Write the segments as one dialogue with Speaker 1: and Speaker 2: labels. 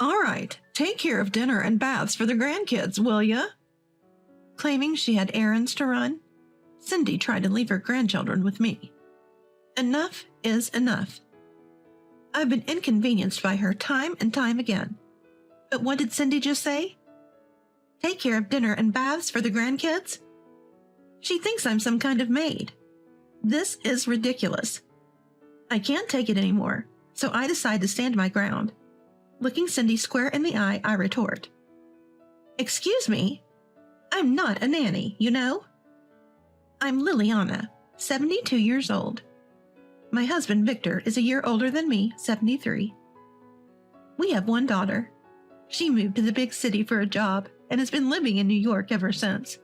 Speaker 1: All right, take care of dinner and baths for the grandkids, will ya? Claiming she had errands to run, Cindy tried to leave her grandchildren with me. Enough is enough. I've been inconvenienced by her time and time again. But what did Cindy just say? Take care of dinner and baths for the grandkids? She thinks I'm some kind of maid. This is ridiculous. I can't take it anymore, so I decide to stand my ground. Looking Cindy square in the eye, I retort. Excuse me? I'm not a nanny, you know? I'm Liliana, 72 years old. My husband, Victor, is a year older than me, 73. We have one daughter. She moved to the big city for a job and has been living in New York ever since,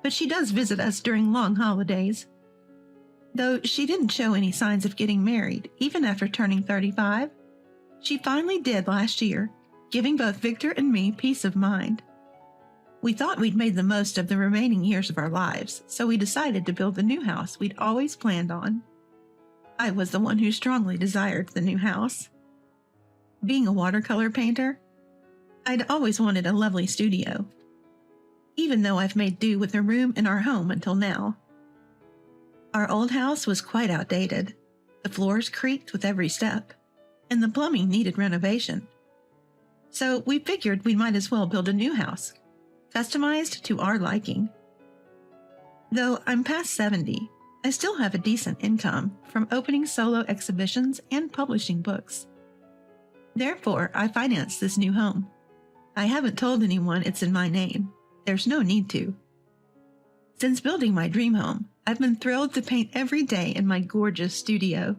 Speaker 1: but she does visit us during long holidays. Though she didn't show any signs of getting married, even after turning 35, she finally did last year, giving both Victor and me peace of mind. We thought we'd made the most of the remaining years of our lives, so we decided to build the new house we'd always planned on. I was the one who strongly desired the new house. Being a watercolor painter, I'd always wanted a lovely studio, even though I've made do with a room in our home until now. Our old house was quite outdated. The floors creaked with every step, and the plumbing needed renovation. So we figured we might as well build a new house, customized to our liking. Though I'm past 70, I still have a decent income from opening solo exhibitions and publishing books. Therefore, I financed this new home. I haven't told anyone it's in my name. There's no need to. Since building my dream home, I've been thrilled to paint every day in my gorgeous studio.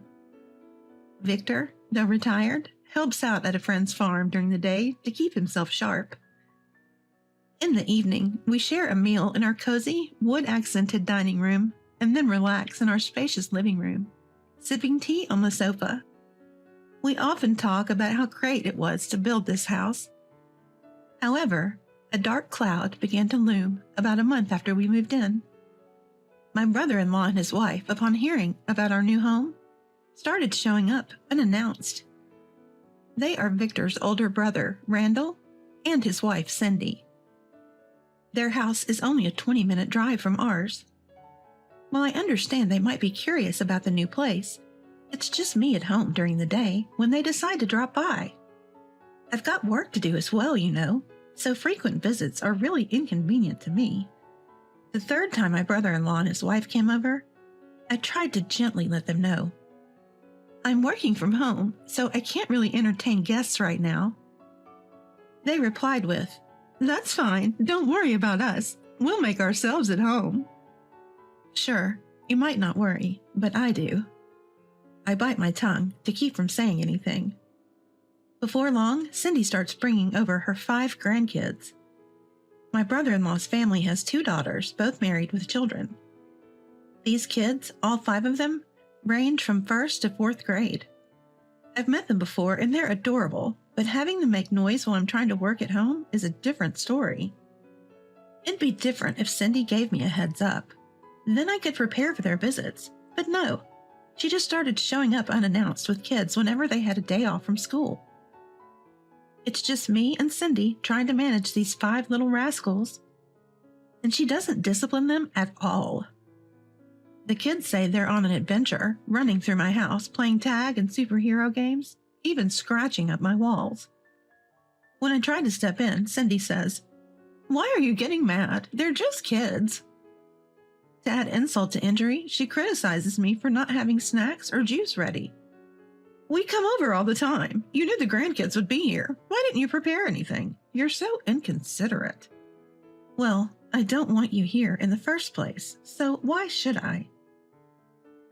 Speaker 1: Victor, though retired, helps out at a friend's farm during the day to keep himself sharp. In the evening, we share a meal in our cozy, wood-accented dining room and then relax in our spacious living room, sipping tea on the sofa. We often talk about how great it was to build this house. However, a dark cloud began to loom about a month after we moved in. My brother-in-law and his wife, upon hearing about our new home, started showing up unannounced. They are Victor's older brother, Randall, and his wife, Cindy. Their house is only a 20-minute drive from ours. While I understand they might be curious about the new place, it's just me at home during the day when they decide to drop by. I've got work to do as well, you know, so frequent visits are really inconvenient to me. The third time my brother-in-law and his wife came over, I tried to gently let them know. I'm working from home, so I can't really entertain guests right now. They replied with, "That's fine, don't worry about us. We'll make ourselves at home." Sure, you might not worry, but I do. I bite my tongue to keep from saying anything. Before long, Cindy starts bringing over her 5 grandkids. My brother-in-law's family has 2 daughters, both married with children. These kids, all 5 of them, range from 1st to 4th grade. I've met them before and they're adorable, but having them make noise while I'm trying to work at home is a different story. It'd be different if Cindy gave me a heads up. Then I could prepare for their visits, but no, she just started showing up unannounced with kids whenever they had a day off from school. It's just me and Cindy trying to manage these 5 little rascals. And she doesn't discipline them at all. The kids say they're on an adventure, running through my house, playing tag and superhero games, even scratching up my walls. When I try to step in, Cindy says, "Why are you getting mad? They're just kids." To add insult to injury, she criticizes me for not having snacks or juice ready. "We come over all the time. You knew the grandkids would be here. Why didn't you prepare anything? You're so inconsiderate." Well, I don't want you here in the first place, so why should I?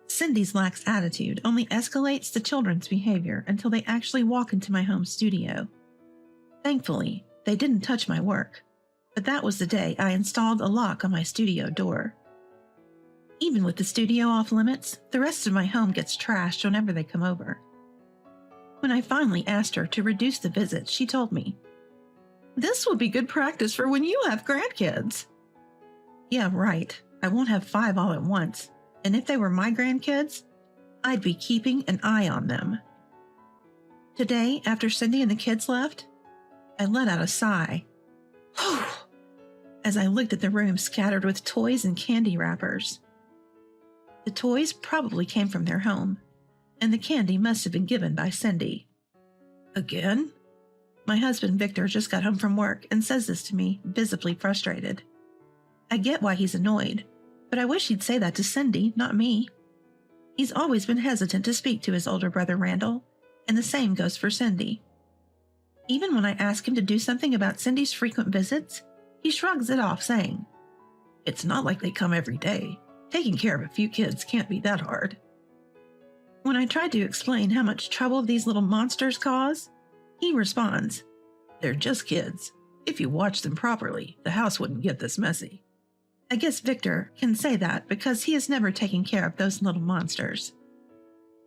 Speaker 1: Cindy's lax attitude only escalates the children's behavior until they actually walk into my home studio. Thankfully, they didn't touch my work, but that was the day I installed a lock on my studio door. Even with the studio off limits, the rest of my home gets trashed whenever they come over. When I finally asked her to reduce the visits, she told me, "This will be good practice for when you have grandkids." Yeah, right. I won't have 5 all at once, and if they were my grandkids, I'd be keeping an eye on them. Today, after Cindy and the kids left, I let out a sigh as I looked at the room scattered with toys and candy wrappers. The toys probably came from their home, and the candy must have been given by Cindy. Again? My husband Victor just got home from work and says this to me, visibly frustrated. I get why he's annoyed, but I wish he'd say that to Cindy, not me. He's always been hesitant to speak to his older brother Randall, and the same goes for Cindy. Even when I ask him to do something about Cindy's frequent visits, he shrugs it off, saying, "It's not like they come every day. Taking care of a few kids can't be that hard." When I try to explain how much trouble these little monsters cause, he responds, "They're just kids. If you watch them properly, the house wouldn't get this messy." I guess Victor can say that because he has never taken care of those little monsters.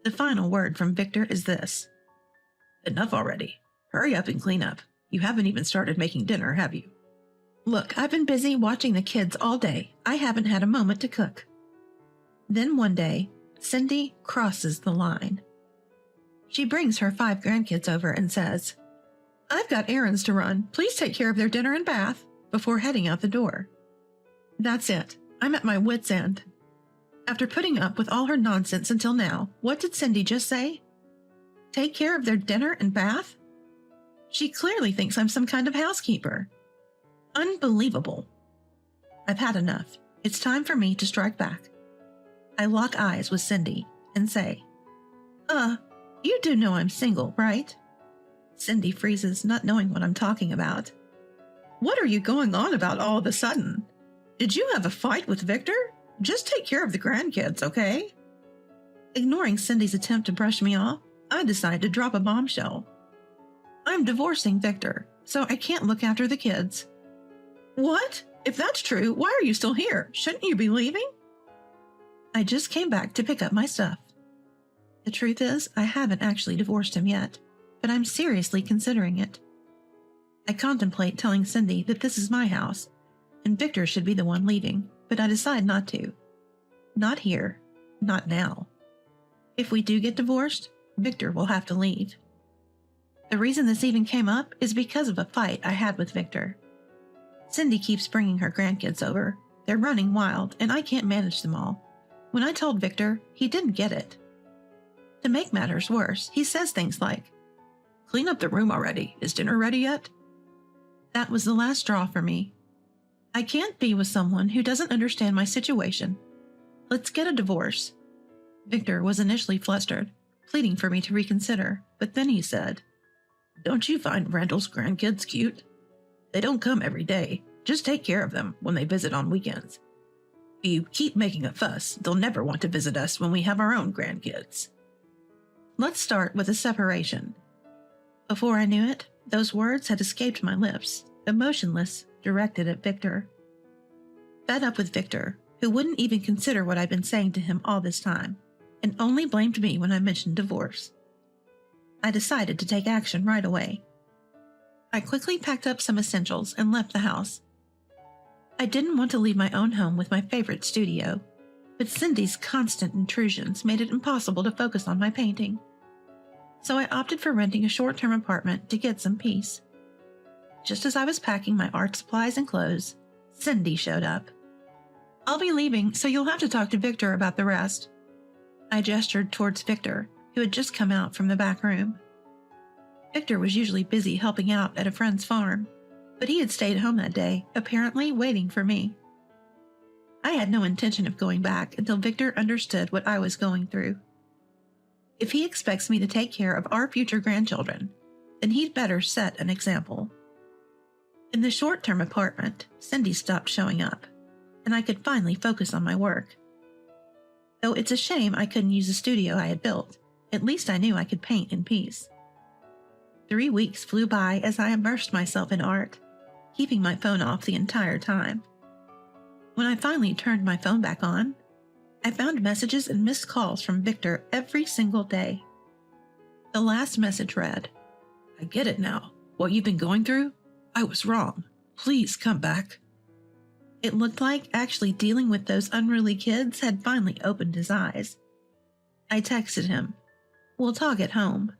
Speaker 1: The final word from Victor is this: "Enough already. Hurry up and clean up. You haven't even started making dinner, have you?" Look, I've been busy watching the kids all day. I haven't had a moment to cook. Then one day, Cindy crosses the line. She brings her 5 grandkids over and says, "I've got errands to run. Please take care of their dinner and bath," before heading out the door. That's it. I'm at my wit's end. After putting up with all her nonsense until now, what did Cindy just say? Take care of their dinner and bath? She clearly thinks I'm some kind of housekeeper. Unbelievable. I've had enough. It's time for me to strike back. I lock eyes with Cindy and say, You do know I'm single, right?" Cindy freezes, not knowing what I'm talking about. "What are you going on about all of a sudden? Did you have a fight with Victor? Just take care of the grandkids, okay?" Ignoring Cindy's attempt to brush me off, I decide to drop a bombshell. I'm divorcing Victor, so I can't look after the kids. What? If that's true, why are you still here? Shouldn't you be leaving? I just came back to pick up my stuff. The truth is, I haven't actually divorced him yet, but I'm seriously considering it. I contemplate telling Cindy that this is my house, and Victor should be the one leaving, but I decide not to. Not here. Not now. If we do get divorced, Victor will have to leave. The reason this even came up is because of a fight I had with Victor. Cindy keeps bringing her grandkids over. They're running wild, and I can't manage them all. When I told Victor, he didn't get it. To make matters worse, he says things like, "Clean up the room already. Is dinner ready yet?" That was the last straw for me. I can't be with someone who doesn't understand my situation. Let's get a divorce. Victor was initially flustered, pleading for me to reconsider, but then he said, "Don't you find Randall's grandkids cute? They don't come every day. Just take care of them when they visit on weekends. If you keep making a fuss, they'll never want to visit us when we have our own grandkids." Let's start with a separation. Before I knew it, those words had escaped my lips, emotionless, directed at Victor. Fed up with Victor, who wouldn't even consider what I'd been saying to him all this time, and only blamed me when I mentioned divorce. I decided to take action right away. I quickly packed up some essentials and left the house. I didn't want to leave my own home with my favorite studio, but Cindy's constant intrusions made it impossible to focus on my painting. So I opted for renting a short-term apartment to get some peace. Just as I was packing my art supplies and clothes, Cindy showed up. "I'll be leaving, so you'll have to talk to Victor about the rest." I gestured towards Victor, who had just come out from the back room. Victor was usually busy helping out at a friend's farm, but he had stayed home that day, apparently waiting for me. I had no intention of going back until Victor understood what I was going through. If he expects me to take care of our future grandchildren, then he'd better set an example. In the short-term apartment, Cindy stopped showing up, and I could finally focus on my work. Though it's a shame I couldn't use the studio I had built, at least I knew I could paint in peace. 3 weeks flew by as I immersed myself in art, keeping my phone off the entire time. When I finally turned my phone back on, I found messages and missed calls from Victor every single day. The last message read, "I get it now. What you've been going through? I was wrong. Please come back." It looked like actually dealing with those unruly kids had finally opened his eyes. I texted him, "We'll talk at home,"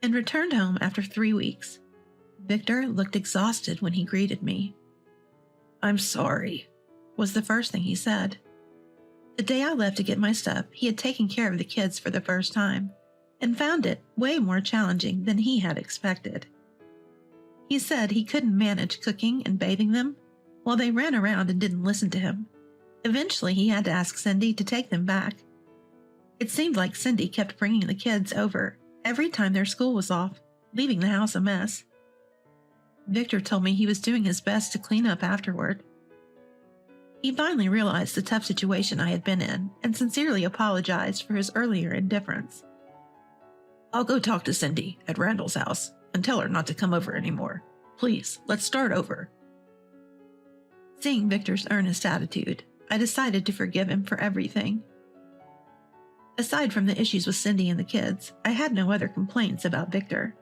Speaker 1: and returned home after 3 weeks. Victor looked exhausted when he greeted me. "I'm sorry," was the first thing he said. The day I left to get my stuff, he had taken care of the kids for the first time, and found it way more challenging than he had expected. He said he couldn't manage cooking and bathing them while they ran around and didn't listen to him. Eventually, he had to ask Cindy to take them back. It seemed like Cindy kept bringing the kids over every time their school was off, leaving the house a mess. Victor told me he was doing his best to clean up afterward. He finally realized the tough situation I had been in and sincerely apologized for his earlier indifference. "I'll go talk to Cindy at Randall's house and tell her not to come over anymore. Please, let's start over." Seeing Victor's earnest attitude, I decided to forgive him for everything. Aside from the issues with Cindy and the kids, I had no other complaints about Victor.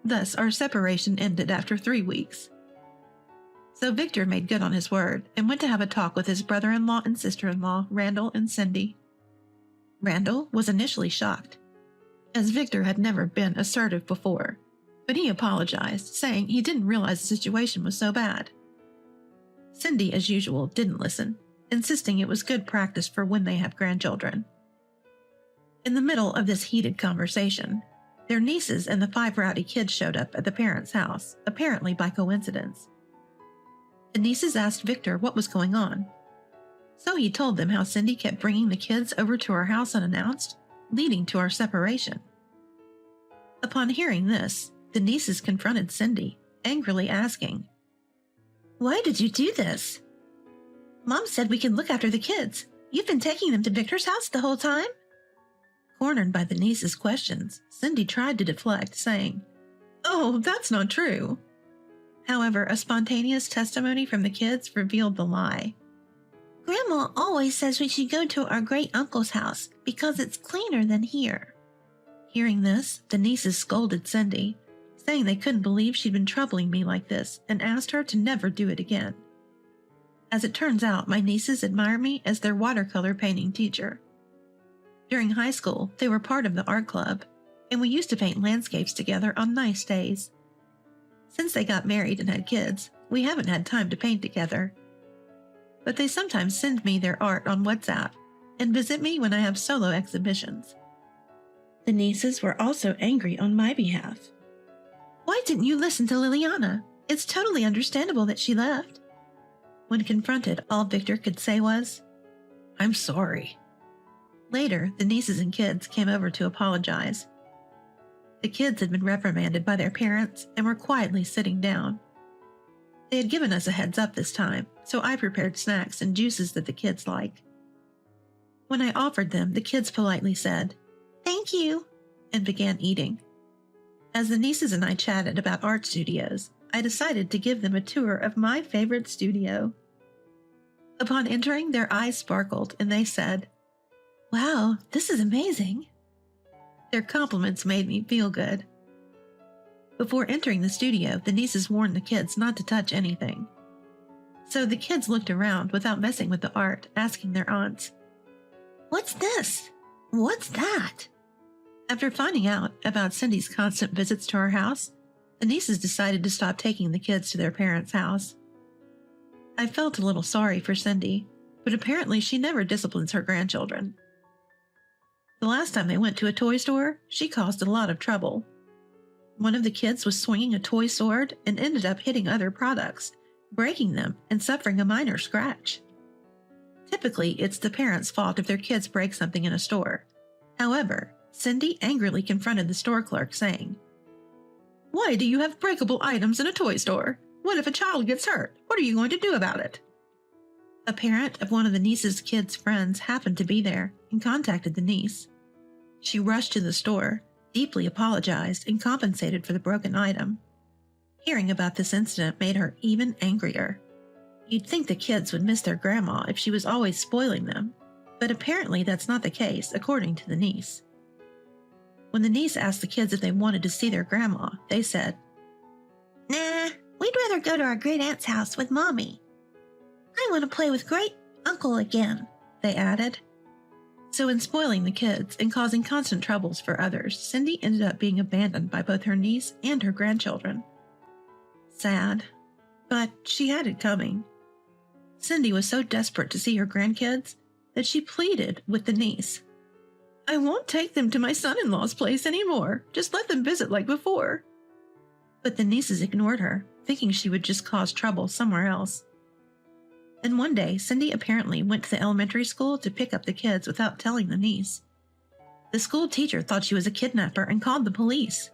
Speaker 1: Thus, our separation ended after 3 weeks. So Victor made good on his word and went to have a talk with his brother-in-law and sister-in-law, Randall and Cindy. Randall was initially shocked, as Victor had never been assertive before, but he apologized, saying he didn't realize the situation was so bad. Cindy, as usual, didn't listen, insisting it was good practice for when they have grandchildren. In the middle of this heated conversation, their nieces and the 5 rowdy kids showed up at the parents' house, apparently by coincidence. The nieces asked Victor what was going on. So he told them how Cindy kept bringing the kids over to our house unannounced, leading to our separation. Upon hearing this, the nieces confronted Cindy, angrily asking, "Why did you do this? Mom said we can look after the kids. You've been taking them to Victor's house the whole time?" Cornered by the nieces' questions, Cindy tried to deflect, saying, "Oh, that's not true." However, a spontaneous testimony from the kids revealed the lie. "Grandma always says we should go to our great-uncle's house because it's cleaner than here." Hearing this, the nieces scolded Cindy, saying they couldn't believe she'd been troubling me like this and asked her to never do it again. As it turns out, my nieces admire me as their watercolor painting teacher. During high school, they were part of the art club, and we used to paint landscapes together on nice days. Since they got married and had kids, we haven't had time to paint together. But they sometimes send me their art on WhatsApp and visit me when I have solo exhibitions. The nieces were also angry on my behalf. "Why didn't you listen to Liliana? It's totally understandable that she left." When confronted, all Victor could say was, "I'm sorry." Later, the nieces and kids came over to apologize. The kids had been reprimanded by their parents and were quietly sitting down. They had given us a heads up this time, so I prepared snacks and juices that the kids like. When I offered them, the kids politely said, "Thank you," and began eating. As the nieces and I chatted about art studios, I decided to give them a tour of my favorite studio. Upon entering, their eyes sparkled and they said, "Wow, this is amazing." Their compliments made me feel good. Before entering the studio, the nieces warned the kids not to touch anything. So the kids looked around without messing with the art, asking their aunts, "What's this? What's that?" After finding out about Cindy's constant visits to our house, the nieces decided to stop taking the kids to their parents' house. I felt a little sorry for Cindy, but apparently she never disciplines her grandchildren. The last time they went to a toy store, she caused a lot of trouble. One of the kids was swinging a toy sword and ended up hitting other products, breaking them and suffering a minor scratch. Typically, it's the parents' fault if their kids break something in a store. However, Cindy angrily confronted the store clerk, saying, "Why do you have breakable items in a toy store? What if a child gets hurt? What are you going to do about it?" A parent of one of the niece's kids' friends happened to be there and contacted the niece. She rushed to the store, deeply apologized, and compensated for the broken item. Hearing about this incident made her even angrier. You'd think the kids would miss their grandma if she was always spoiling them, but apparently that's not the case, according to the niece. When the niece asked the kids if they wanted to see their grandma, they said, "Nah, we'd rather go to our great-aunt's house with Mommy. I want to play with great-uncle again," they added. So in spoiling the kids and causing constant troubles for others, Cindy ended up being abandoned by both her niece and her grandchildren. Sad, but she had it coming. Cindy was so desperate to see her grandkids that she pleaded with the niece. I won't take them to my son-in-law's place anymore. Just let them visit like before. But the nieces ignored her, thinking she would just cause trouble somewhere else. And one day, Cindy apparently went to the elementary school to pick up the kids without telling the niece. The school teacher thought she was a kidnapper and called the police.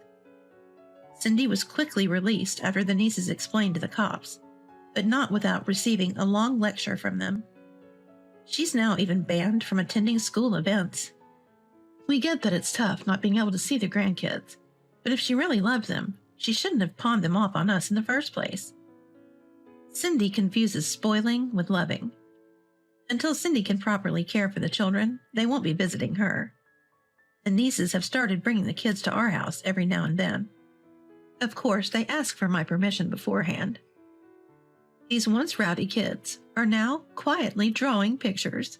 Speaker 1: Cindy was quickly released after the nieces explained to the cops, but not without receiving a long lecture from them. She's now even banned from attending school events. We get that it's tough not being able to see the grandkids, but if she really loved them, she shouldn't have pawned them off on us in the first place. Cindy confuses spoiling with loving. Until Cindy can properly care for the children, they won't be visiting her. The nieces have started bringing the kids to our house every now and then. Of course, they ask for my permission beforehand. These once rowdy kids are now quietly drawing pictures.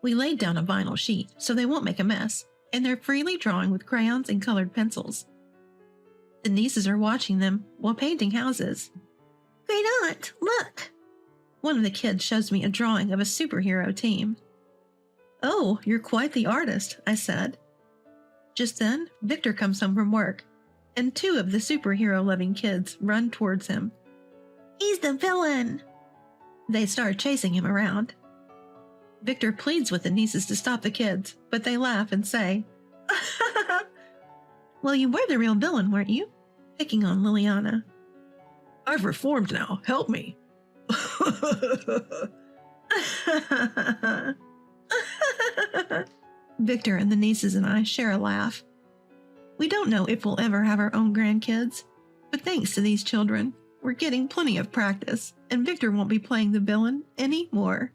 Speaker 1: We laid down a vinyl sheet so they won't make a mess, and they're freely drawing with crayons and colored pencils. The nieces are watching them while painting houses. Great aunt, look! One of the kids shows me a drawing of a superhero team. Oh, you're quite the artist, I said. Just then, Victor comes home from work, and two of the superhero-loving kids run towards him. He's the villain! They start chasing him around. Victor pleads with the nieces to stop the kids, but they laugh and say, Well, you were the real villain, weren't you? Picking on Liliana. I've reformed now. Help me. Victor and the nieces and I share a laugh. We don't know if we'll ever have our own grandkids, but thanks to these children, we're getting plenty of practice, and Victor won't be playing the villain anymore.